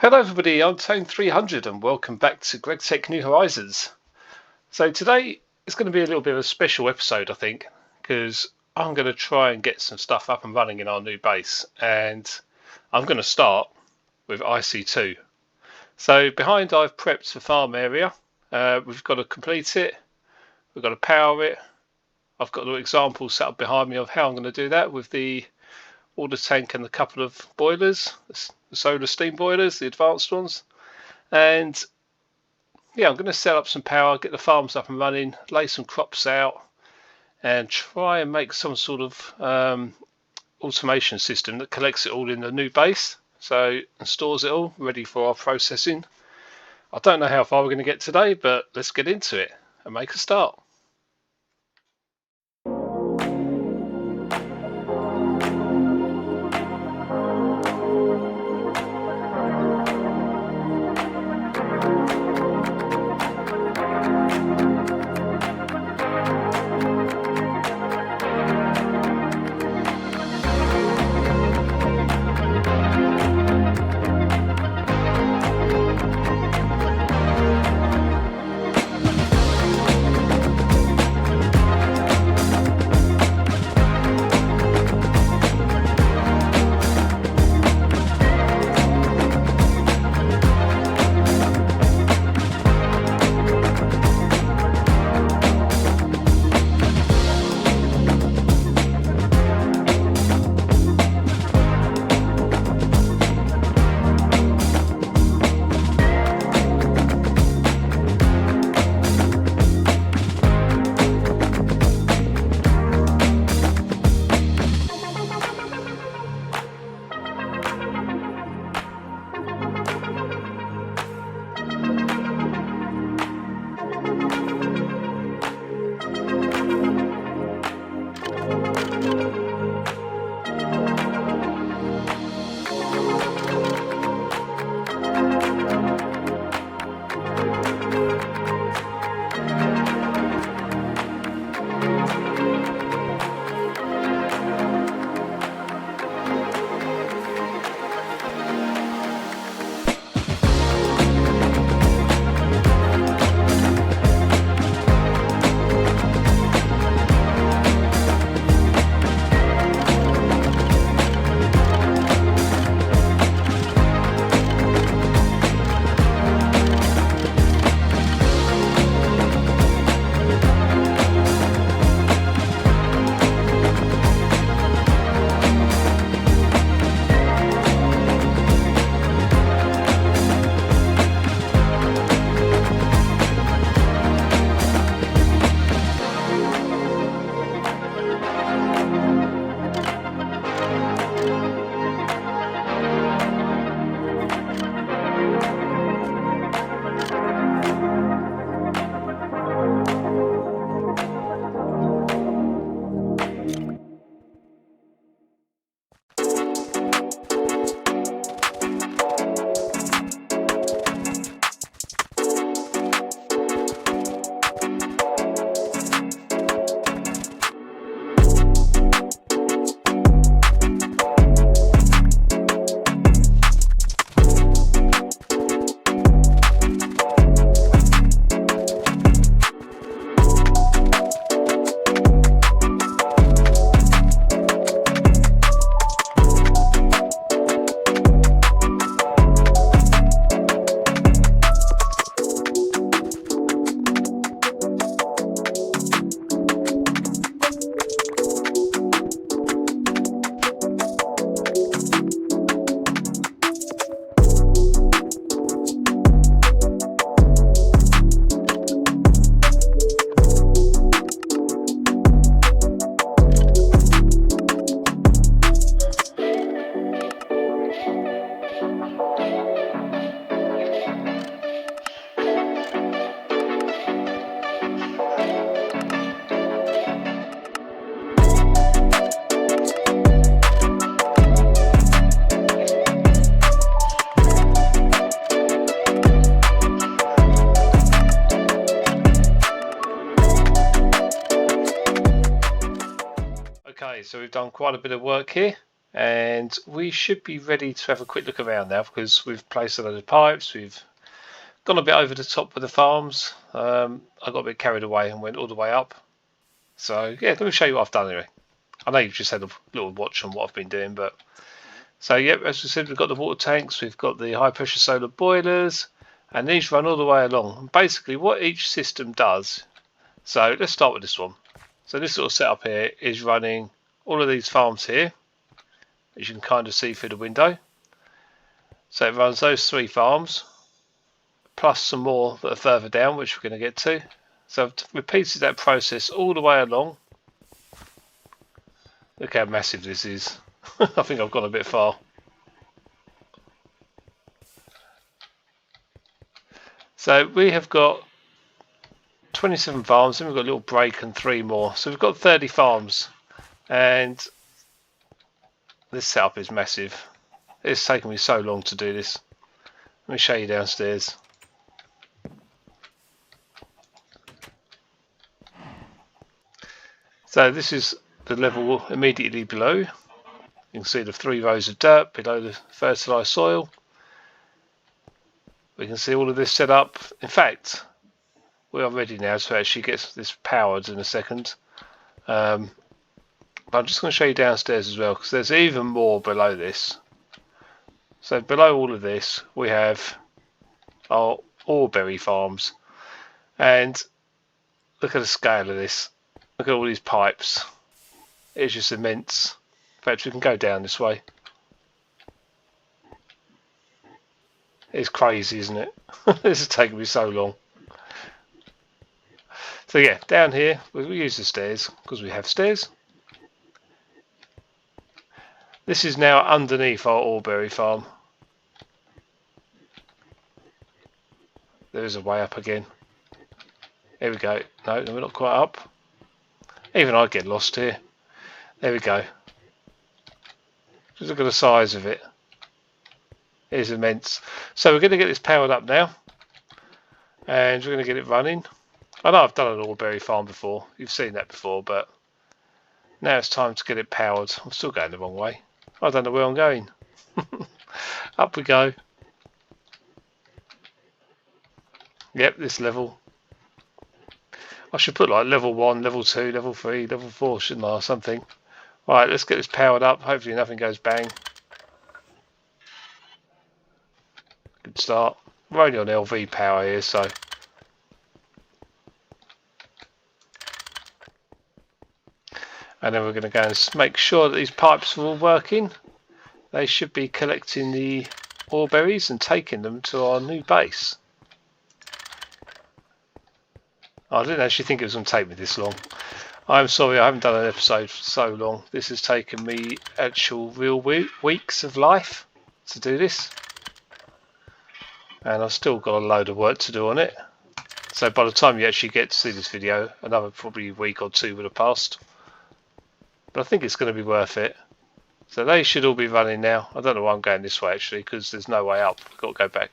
Hello everybody, I'm Tone300 and welcome back to Greg Tech New Horizons. So today is going to be a little bit of a special episode, I think, because I'm going to try and get some stuff up and running in our new base, and I'm going to start with IC2. So behind I've prepped the farm area. We've got to complete it, we've got to power it. I've got little examples set up behind me of how I'm going to do that with the water tank and a couple of boilers, the solar steam boilers, the advanced ones. And yeah, I'm going to set up some power, get the farms up and running, lay some crops out, and try and make some sort of automation system that collects it all in the new base, and stores it all ready for our processing. I don't know how far we're going to get today, but let's get into it and make a start. Okay, so we've done quite a bit of work here, and we should be ready to have a quick look around now, because we've placed a load of pipes, we've gone a bit over the top with the farms. I got a bit carried away and went all the way up. So yeah, let me show you what I've done anyway. I know you've just had a little watch on what I've been doing, but so yeah, as we said, we've got the water tanks, we've got the high pressure solar boilers, and these run all the way along. And basically what each system does, so let's start with this one. So this little setup here is running all of these farms here, as you can kind of see through the window. So it runs those 3 farms, plus some more that are further down, which we're going to get to. So I've repeated that process all the way along. Look how massive this is. I think I've gone a bit far. So we have got 27 farms, and we've got a little break and 3 more. So we've got 30 farms, and this setup is massive. It's taken me so long to do this. Let me show you downstairs. So this is the level immediately below. You can see the 3 rows of dirt below the fertilised soil. We can see all of this set up. In fact, we are ready now to actually get this powered in a second. But I'm just going to show you downstairs as well, because there's even more below this. So below all of this, we have our Oreberry farms. And look at the scale of this. Look at all these pipes. It's just immense. In fact, we can go down this way. It's crazy, isn't it? This has taken me so long. So yeah, down here, we use the stairs, because we have stairs. This is now underneath our Oreberry farm. There is a way up again. Here we go. No, we're not quite up. Even I get lost here. There we go. Just look at the size of it. It is immense. So we're going to get this powered up now, and we're going to get it running. I know I've done an Oreberry farm before. You've seen that before, but now it's time to get it powered. I'm still going the wrong way. I don't know where I'm going. Up we go. Yep, this level. I should put like level 1, level 2, level 3, level 4, shouldn't I, or something. Right, let's get this powered up. Hopefully nothing goes bang. Good start. We're only on LV power here, so. And then we're going to go and make sure that these pipes are all working. They should be collecting the Oreberries and taking them to our new base. I didn't actually think it was going to take me this long. I'm sorry, I haven't done an episode for so long. This has taken me actual real weeks of life to do this. And I've still got a load of work to do on it. So by the time you actually get to see this video, another probably week or 2 would have passed. But I think it's going to be worth it. So they should all be running now. I don't know why I'm going this way actually, because there's no way up. I've got to go back.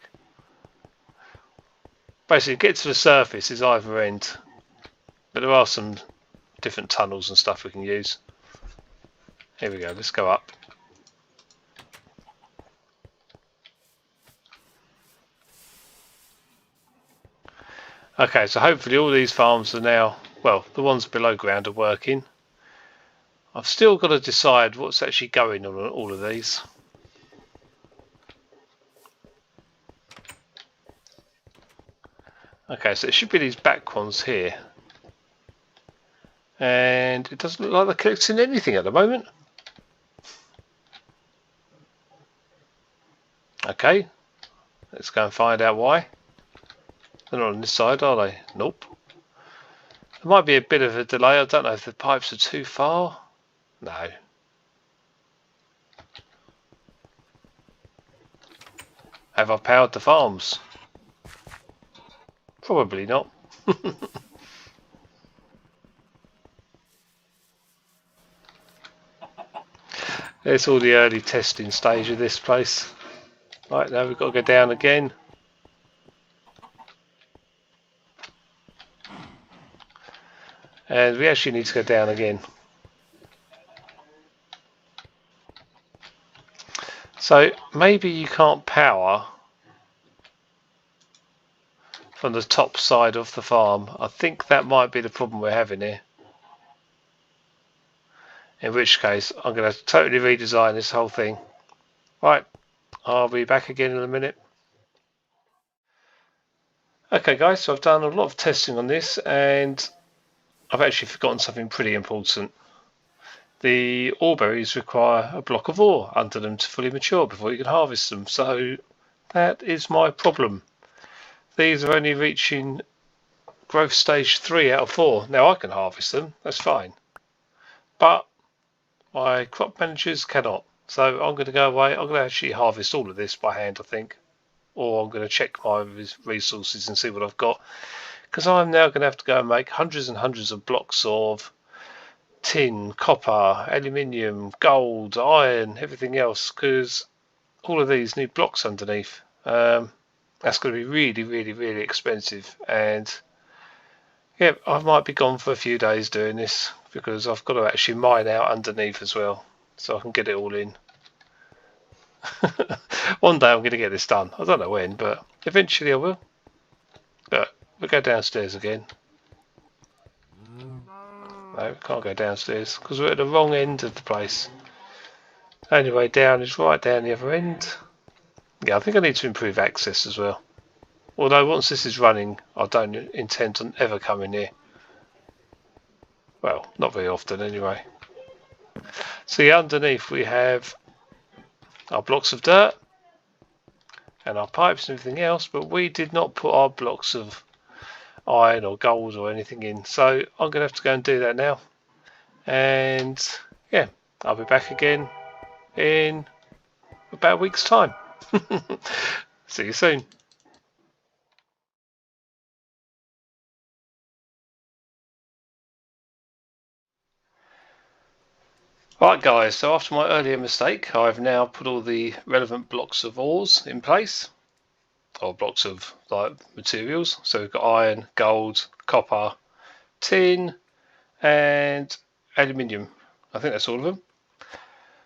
Basically, get to the surface is either end. But there are some different tunnels and stuff we can use. Here we go, let's go up. Okay, so hopefully all these farms are now, well, the ones below ground are working. I've still got to decide what's actually going on all of these. Okay, so it should be these back ones here. And it doesn't look like they're collecting anything at the moment. Okay, let's go and find out why. They're not on this side, are they? Nope. There might be a bit of a delay. I don't know if the pipes are too far. No. Have I powered the farms? Probably not. It's all the early testing stage of this place. Right, now we've got to go down again. And we actually need to go down again. So maybe you can't power from the top side of the farm. I think that might be the problem we're having here. In which case, I'm going to totally redesign this whole thing. Right, I'll be back again in a minute. Okay guys, so I've done a lot of testing on this and I've actually forgotten something pretty important. The Oreberries require a block of ore under them to fully mature before you can harvest them, so that is my problem. These are only reaching growth stage 3 out of 4. Now I can harvest them, that's fine. But my crop managers cannot. So I'm going to go away, I'm going to actually harvest all of this by hand I think. Or I'm going to check my resources and see what I've got. Because I'm now going to have to go and make hundreds and hundreds of blocks of tin, copper, aluminium, gold, iron, everything else. Because all of these need blocks underneath. That's going to be really, really, really expensive. And yeah, I might be gone for a few days doing this because I've got to actually mine out underneath as well, so I can get it all in. One day I'm going to get this done. I don't know when, but eventually I will. But we'll go downstairs again. No, we can't go downstairs because we're at the wrong end of the place. The only way down is right down the other end. Yeah, I think I need to improve access as well. Although once this is running, I don't intend on ever coming here. Well, not very often anyway. See, underneath we have our blocks of dirt and our pipes and everything else, but we did not put our blocks of iron or gold or anything in. So I'm going to have to go and do that now. And yeah, I'll be back again in about a week's time. See you soon. Right guys, so after my earlier mistake, I've now put all the relevant blocks of ores in place, or blocks of like materials. So we've got iron, gold, copper, tin, and aluminium. I think that's all of them.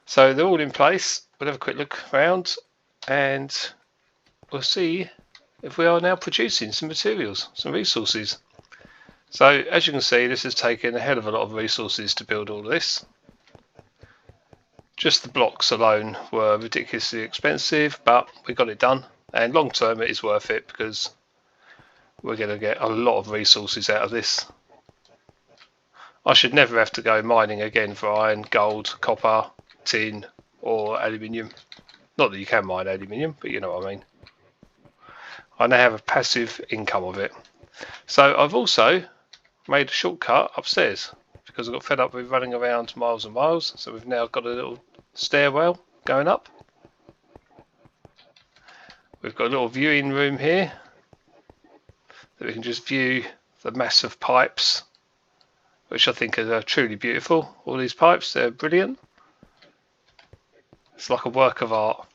So they're all in place. We'll have a quick look around and we'll see if we are now producing some materials, some resources. So as you can see, this has taken a hell of a lot of resources to build all of this. Just the blocks alone were ridiculously expensive, but we got it done. And long term it is worth it because we're going to get a lot of resources out of this. I should never have to go mining again for iron, gold, copper, tin or aluminium. Not that you can mine aluminium, but you know what I mean. I now have a passive income of it. So I've also made a shortcut upstairs because I got fed up with running around miles and miles. So we've now got a little stairwell going up. We've got a little viewing room here that we can just view the massive pipes, which I think are truly beautiful. All these pipes, they're brilliant. It's like a work of art.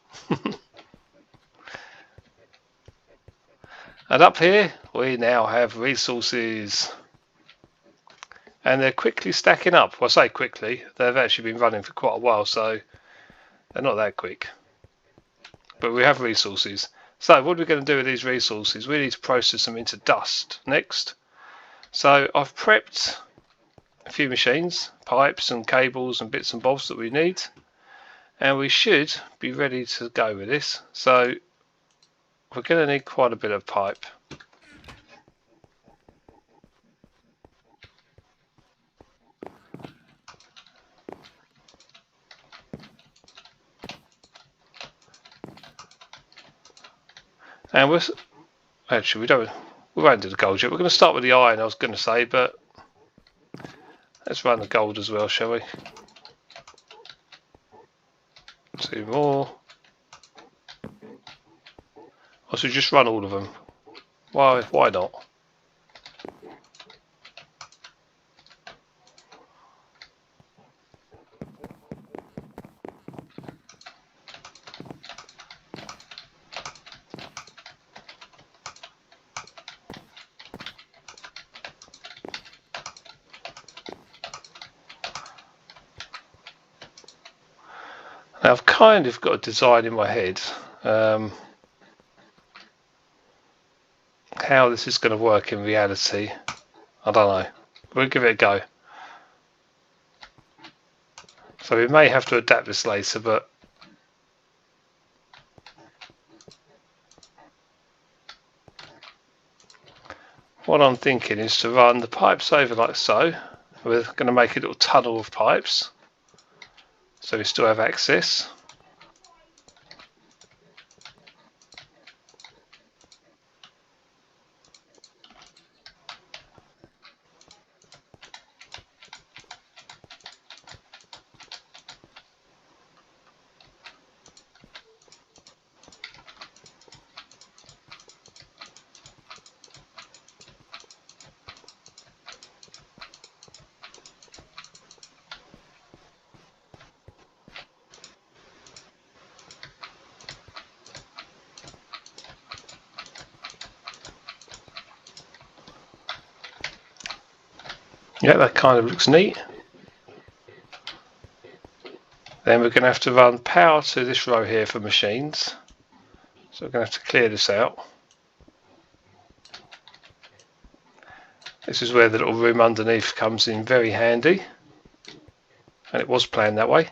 And up here we now have resources. And they're quickly stacking up. Well, I say quickly, they've actually been running for quite a while, so they're not that quick. But we have resources. So what are we going to do with these resources? We need to process them into dust next. So I've prepped a few machines, pipes and cables and bits and bobs that we need. And we should be ready to go with this. So we're going to need quite a bit of pipe. And we're actually we won't do the gold yet. We're going to start with the iron, I was going to say, but let's run the gold as well, shall we? 2 more. I should just run all of them. Why not? Now I've kind of got a design in my head how this is going to work in reality. I don't know. We'll give it a go. So we may have to adapt this later, but what I'm thinking is to run the pipes over like so. We're going to make a little tunnel of pipes so we still have access. Yeah, that kind of looks neat. Then we're going to have to run power to this row here for machines. So we're going to have to clear this out. This is where the little room underneath comes in very handy. And it was planned that way.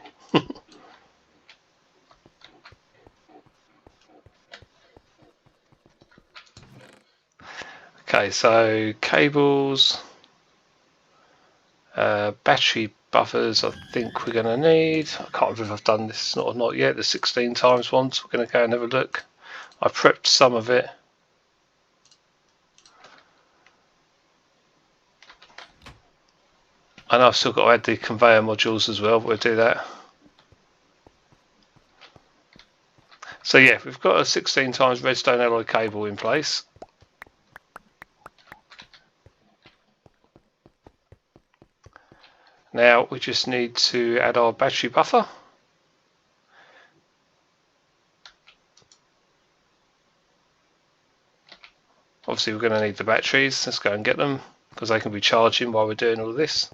Okay, so cables, battery buffers I think we're going to need. I can't remember if I've done this or not yet, the 16 times ones. We're going to go and have a look. I prepped some of it. I know I've still got to add the conveyor modules as well, but we'll do that. So yeah, we've got a 16 times redstone alloy cable in place. Now we just need to add our battery buffer. Obviously we're going to need the batteries. Let's go and get them because they can be charging while we're doing all this.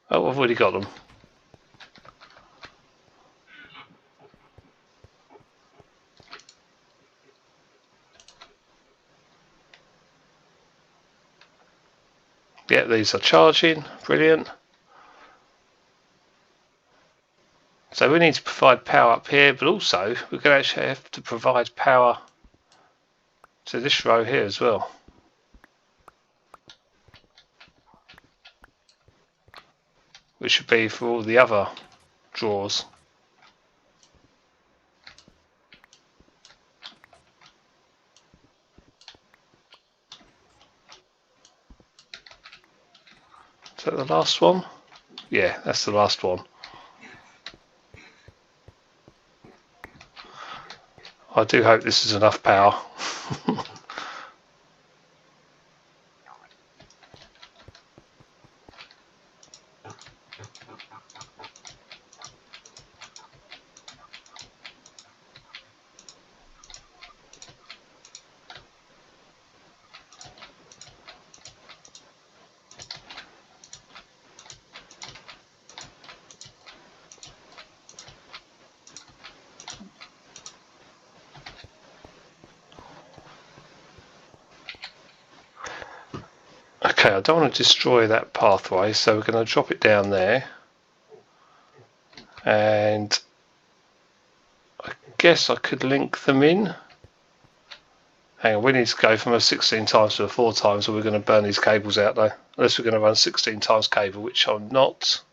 Oh, I've already got them. Yeah, these are charging. Brilliant. So we need to provide power up here, but also we're going to actually have to provide power to this row here as well, which should be for all the other drawers. Is that the last one? Yeah, that's the last one. I do hope this is enough power. Okay, I don't want to destroy that pathway, so we're going to drop it down there. And I guess I could link them in. Hang on, we need to go from a 16 times to a 4 times, or we're going to burn these cables out though. Unless we're going to run 16 times cable, which I'm not.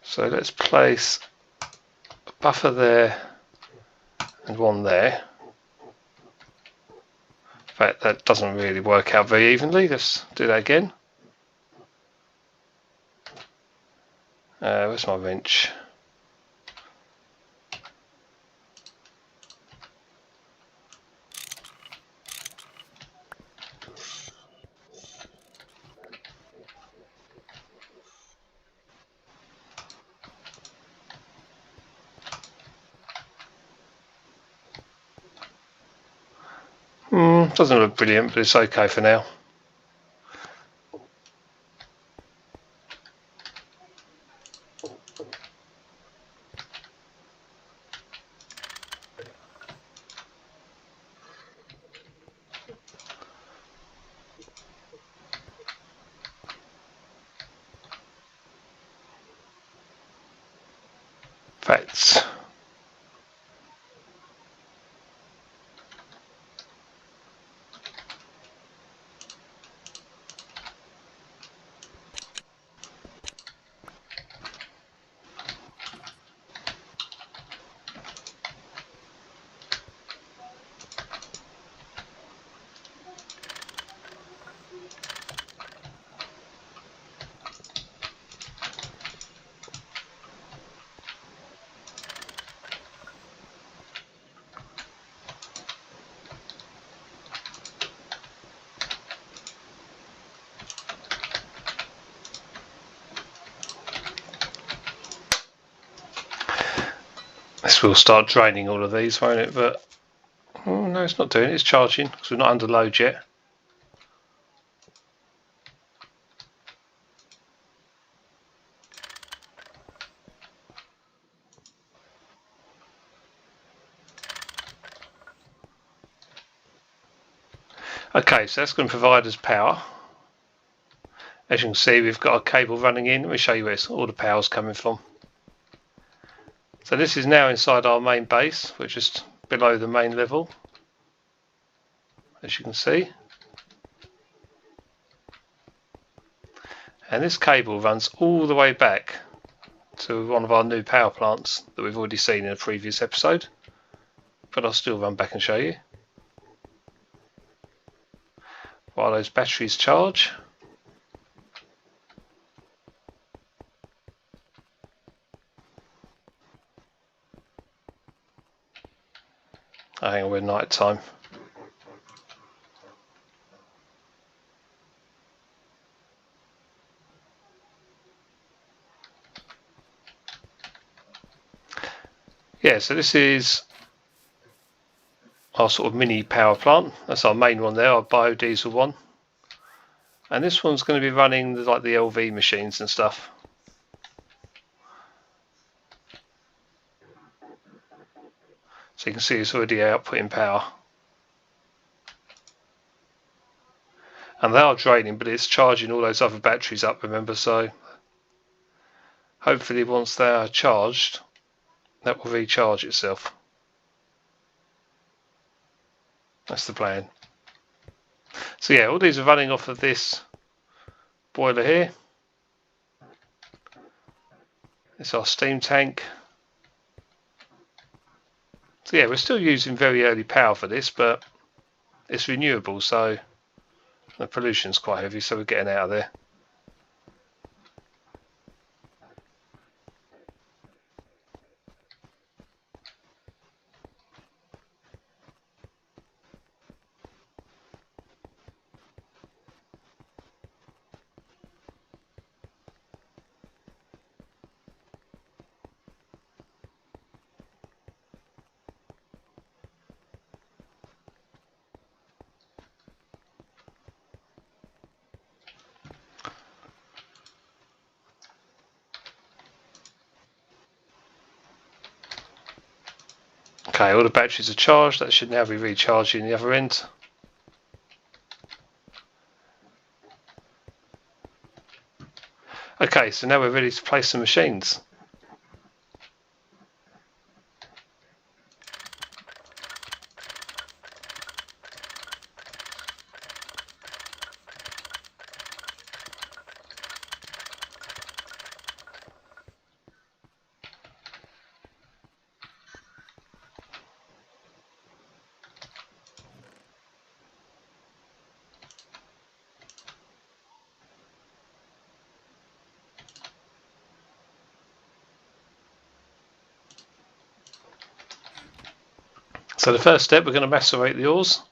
So let's place a buffer there and one there. In fact, that doesn't really work out very evenly. Let's do that again. Where's my wrench? Doesn't look brilliant, but it's okay for now. Facts. This will start draining all of these, won't it? But oh, no, it's not doing it. It's charging because we're not under load yet. Okay, so that's going to provide us power. As you can see, we've got a cable running in. Let me show you where all the power's coming from. So this is now inside our main base. We're just below the main level, as you can see. And this cable runs all the way back to one of our new power plants that we've already seen in a previous episode. But I'll still run back and show you. While those batteries charge. Hang on, we're night time. Yeah, so this is our sort of mini power plant. That's our main one there, our biodiesel one. And this one's going to be running like the LV machines and stuff. So you can see it's already outputting power. And they are draining, but it's charging all those other batteries up, remember, so hopefully once they are charged, that will recharge itself. That's the plan. So yeah, all these are running off of this boiler here. It's our steam tank. So yeah, we're still using very early power for this, but it's renewable, so the pollution's quite heavy, so we're getting out of there. Okay, all the batteries are charged. That should now be recharging the other end. Okay, so now we're ready to place some machines. So the first step, we're going to macerate the ores.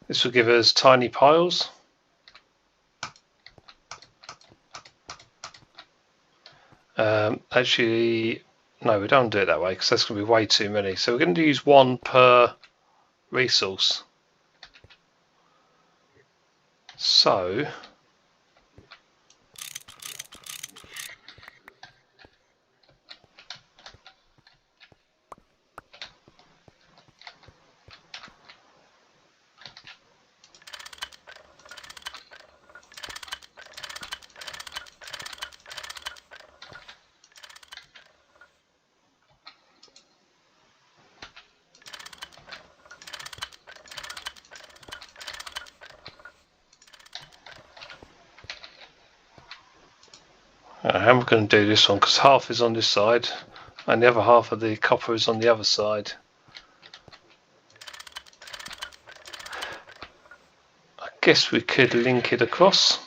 This will give us tiny piles. Actually, no, we don't do it that way because that's going to be way too many. So we're going to use one per resource. So how am I going to do this one, because half is on this side and the other half of the copper is on the other side. I guess we could link it across.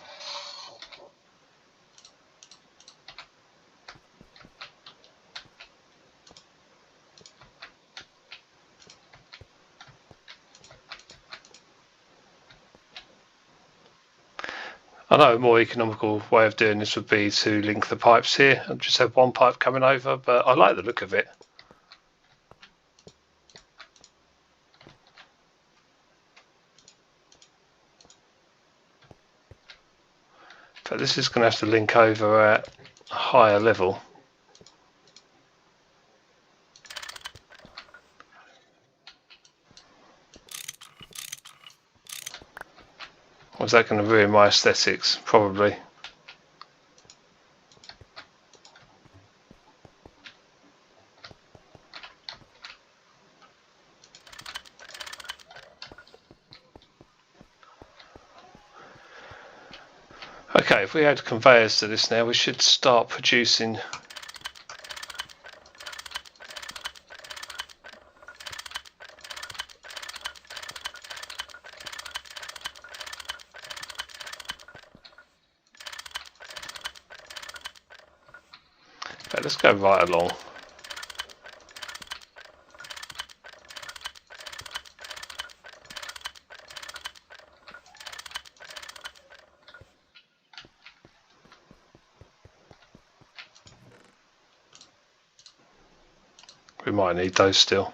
I know a more economical way of doing this would be to link the pipes here and just have one pipe coming over, but I like the look of it. But this is going to have to link over at a higher level. Or is that going to ruin my aesthetics? Probably. Okay, if we add conveyors to this now, we should start producing okay, let's go right along. We might need those still.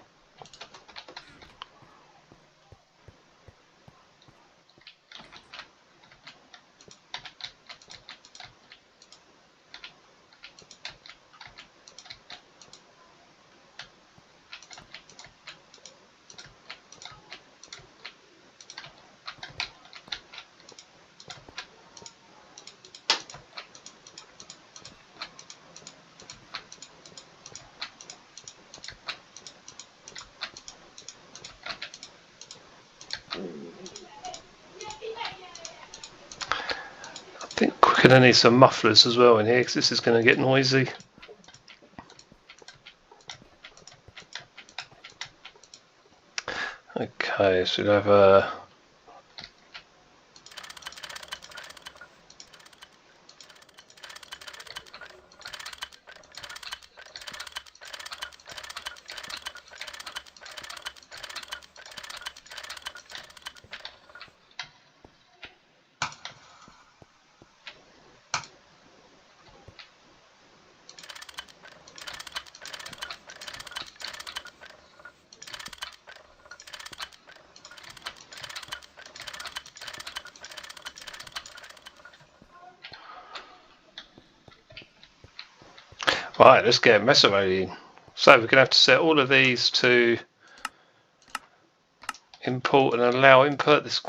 I think we're going to need some mufflers as well in here, because this is going to get noisy. Okay, so we have a right, let's get macerating. So we're going to have to set all of these to import and allow input. This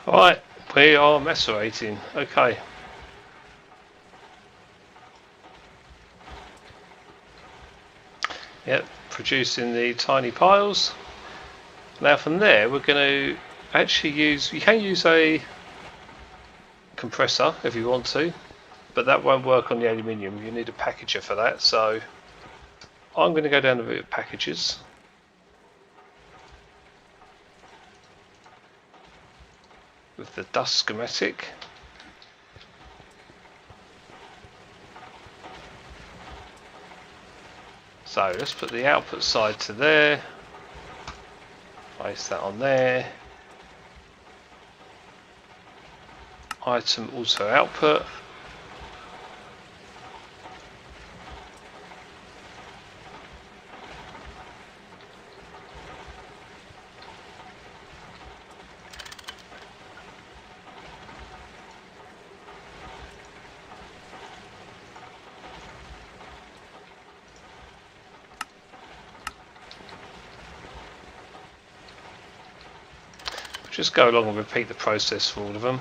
Alright, we are macerating. Okay. Yep, producing the tiny piles. Now from there we're going to actually use, you can use a compressor if you want to, but that won't work on the aluminium. You need a packager for that, so I'm going to go down the route of packages. With the dust schematic. So let's put the output side to there, place that on there, item auto output, just go along and repeat the process for all of them.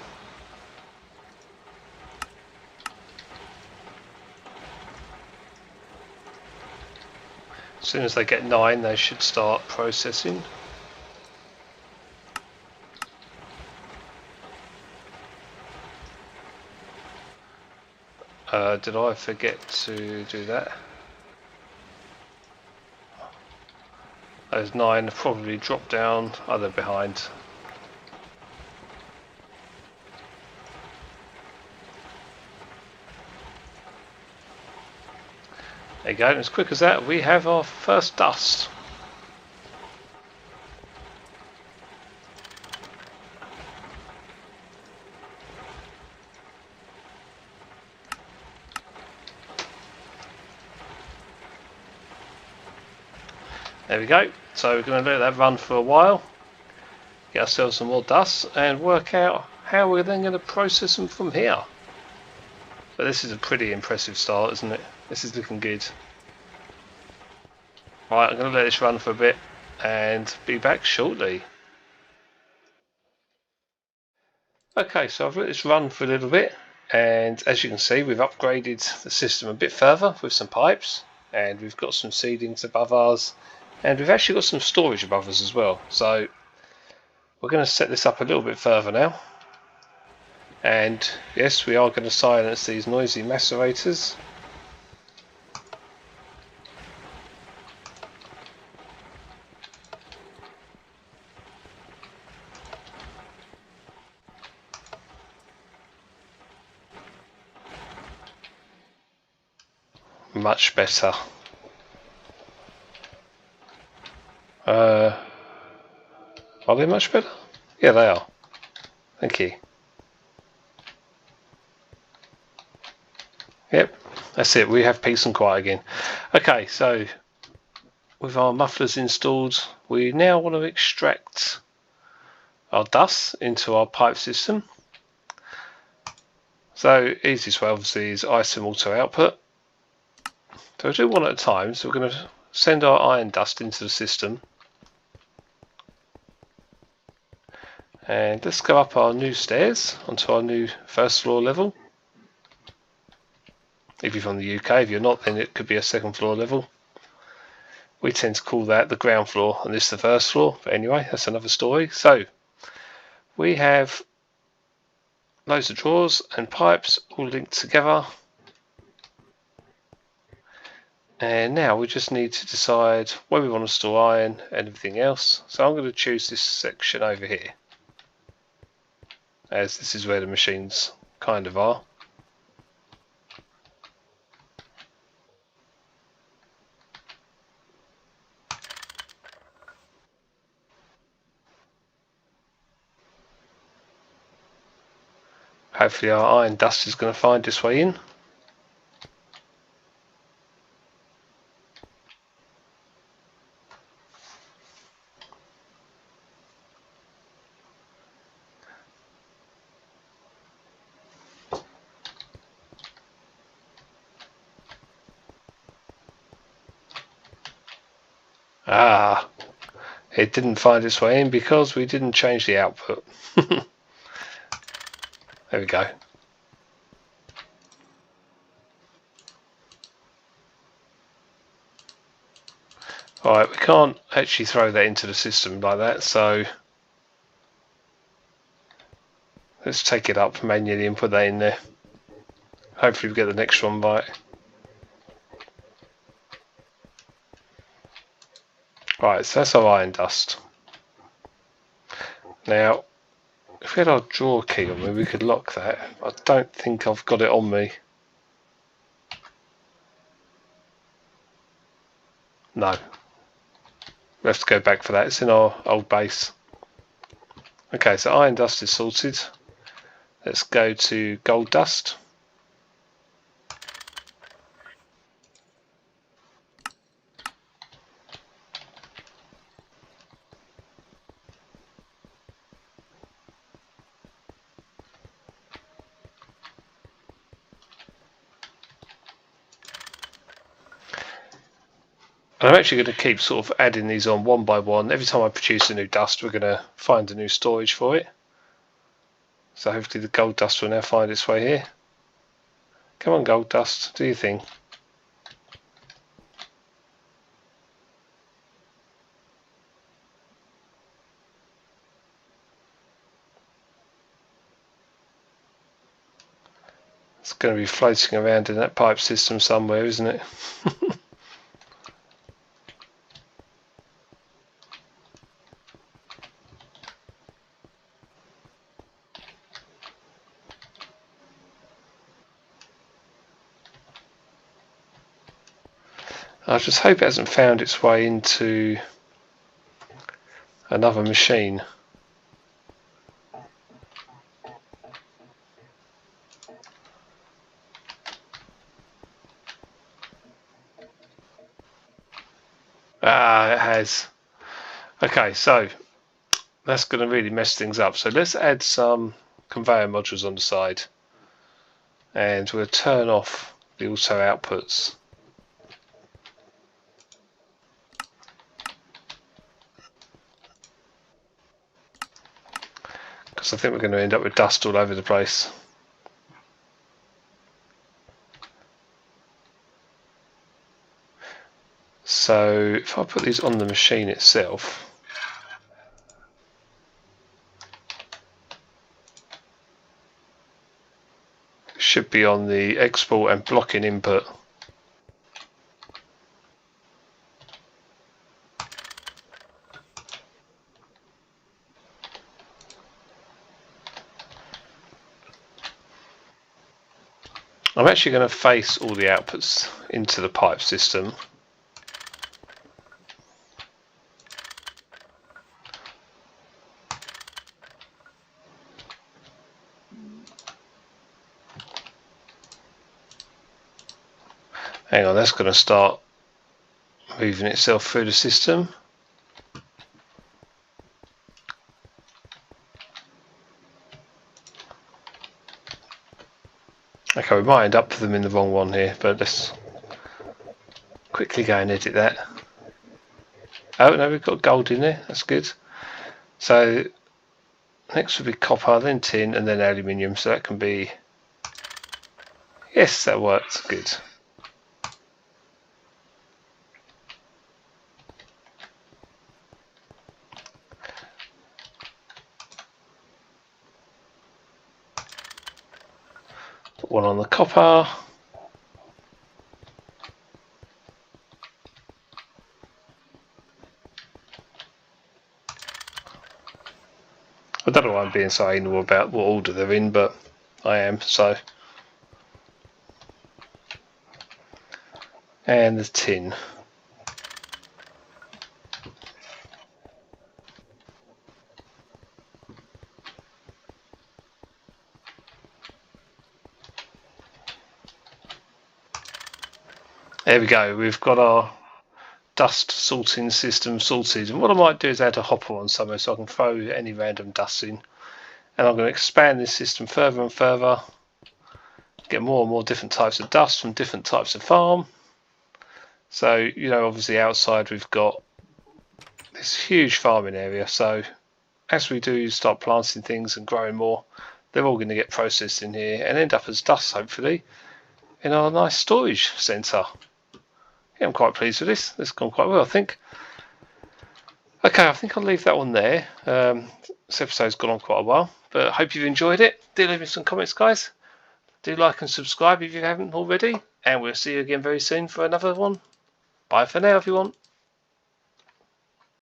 As soon as they get 9 they should start processing. Did I forget to do that? Those 9 probably dropped down. Oh, they're behind. There you go, and as quick as that we have our first dust. There we go, so we're going to let that run for a while, get ourselves some more dust and work out how we're then going to process them from here. But this is a pretty impressive start, isn't it? This is looking good. Right, I'm going to let this run for a bit and be back shortly. Okay, so I've let this run for a little bit, and as you can see we've upgraded the system a bit further with some pipes, and we've got some seedings above ours, and we've actually got some storage above us as well. So we're going to set this up a little bit further now, and yes, we are going to silence these noisy macerators. Much better. Are they much better? Yeah, they are. Thank you. Yep, that's it. We have peace and quiet again. Okay, so with our mufflers installed, we now want to extract our dust into our pipe system. So easiest way obviously is item auto output. So we'll do one at a time. So we're going to send our iron dust into the system. And let's go up our new stairs onto our new first floor level. If you're from the UK, if you're not, then it could be a second floor level. We tend to call that the ground floor and this the first floor, but anyway, that's another story. So we have loads of drawers and pipes all linked together, and now we just need to decide where we want to store iron and everything else. So I'm going to choose this section over here, as this is where the machines kind of are. Hopefully our iron dust is going to find its way in. Ah, it didn't find its way in because we didn't change the output. There we go. Alright, we can't actually throw that into the system like that, so let's take it up manually and put that in there. Hopefully we get the next one right. Right, so that's our iron dust. Now, if we had our drawer key on me, we could lock that. I don't think I've got it on me. No. We have to go back for that. It's in our old base. Okay, so iron dust is sorted. Let's go to gold dust. And I'm actually going to keep sort of adding these on one by one. Every time I produce a new dust, we're going to find a new storage for it. So hopefully the gold dust will now find its way here. Come on, gold dust, do your thing. It's going to be floating around in that pipe system somewhere, isn't it? I just hope it hasn't found its way into another machine. Ah, it has. Okay, so that's going to really mess things up. So let's add some conveyor modules on the side. And we'll turn off the auto outputs. Because I think we're going to end up with dust all over the place. So if I put these on the machine itself, it should be on the export and blocking input. I'm actually going to face all the outputs into the pipe system. Hang on, that's going to start moving itself through the system. Okay, we might end up with them in the wrong one here, but let's quickly go and edit that. Oh no, we've got gold in there, that's good. So next will be copper, then tin, and then aluminium, so that can be... Yes, that works, good. Put one on the copper. I don't know why I'm being so anal about what order they're in, but I am, so. And the tin. There we go, we've got our dust sorting system sorted, and what I might do is add a hopper on somewhere so I can throw any random dust in, and I'm going to expand this system further and further, get more and more different types of dust from different types of farm. So, you know, obviously outside we've got this huge farming area, so as we do start planting things and growing more, they're all going to get processed in here and end up as dust, hopefully, in our nice storage centre. Yeah, I'm quite pleased with this. This has gone quite well, I think. Okay, I think I'll leave that one there. This episode's gone on quite a while, but I hope you've enjoyed it. Do leave me some comments, guys. Do like and subscribe if you haven't already, and we'll see you again very soon for another one. Bye for now, everyone.